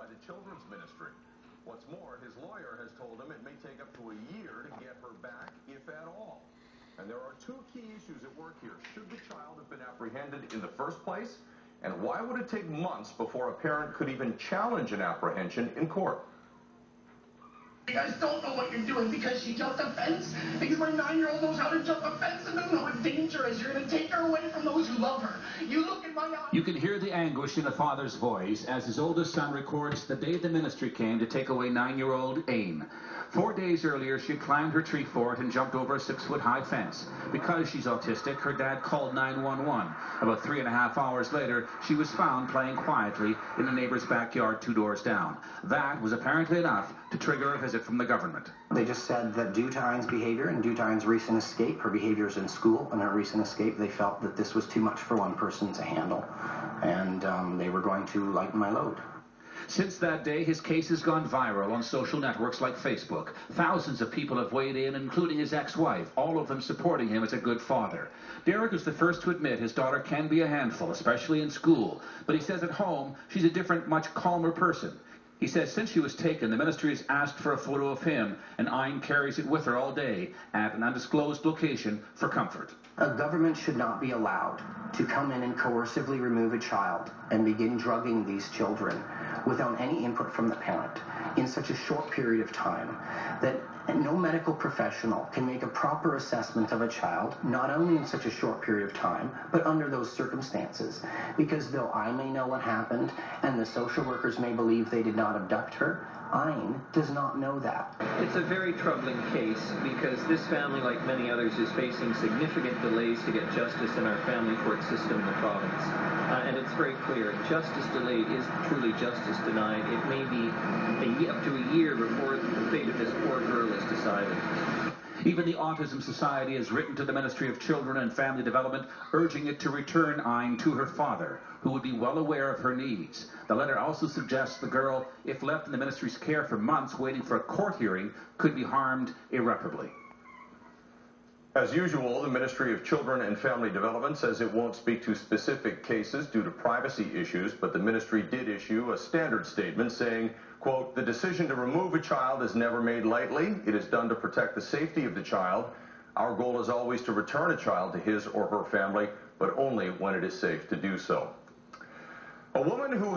by the Children's Ministry. What's more, his lawyer has told him it may take up to a year to get her back, if at all. And there are two key issues at work here. Should the child have been apprehended in the first place? And why would it take months before a parent could even challenge an apprehension in court? You guys don't know what you're doing because she jumped a fence. Because my 9-year-old knows how to jump a fence and doesn't know what danger is. You're going to take her away from those who love her. You look in my eyes. You can hear the anguish in a father's voice as his oldest son records the day the ministry came to take away 9-year-old Ain. 4 days earlier, she climbed her tree fort and jumped over a 6-foot-high fence. Because she's autistic, her dad called 911. About 3.5 hours later, she was found playing quietly in a neighbor's backyard 2 doors down. That was apparently enough to trigger a visit from the government. They just said that due to Ain's behavior and due to Ain's recent escape, her behaviors in school and her recent escape, they felt that this was too much for one person to handle. And they were going to lighten my load. Since that day, his case has gone viral on social networks like Facebook. Thousands of people have weighed in, including his ex-wife, all of them supporting him as a good father. Derek is the first to admit his daughter can be a handful, especially in school. But he says at home, she's a different, much calmer person. He says since she was taken, the ministry has asked for a photo of him, and Ain carries it with her all day at an undisclosed location for comfort. A government should not be allowed to come in and coercively remove a child and begin drugging these children without any input from the parent in such a short period of time, that no medical professional can make a proper assessment of a child, not only in such a short period of time, but under those circumstances. Because though I may know what happened and the social workers may believe they did not abduct her, Ain does not know that. It's a very troubling case because this family, like many others, is facing significant delays to get justice in our family court system in the province. And it's very clear, justice delayed is truly justice denied. It may be up to a year before the fate of this poor girl is decided. Even the Autism Society has written to the Ministry of Children and Family Development, urging it to return Ain to her father, who would be well aware of her needs. The letter also suggests the girl, if left in the ministry's care for months waiting for a court hearing, could be harmed irreparably. As usual, the Ministry of Children and Family Development says it won't speak to specific cases due to privacy issues, but the ministry did issue a standard statement saying, quote, "The decision to remove a child is never made lightly. It is done to protect the safety of the child. Our goal is always to return a child to his or her family, but only when it is safe to do so." A woman who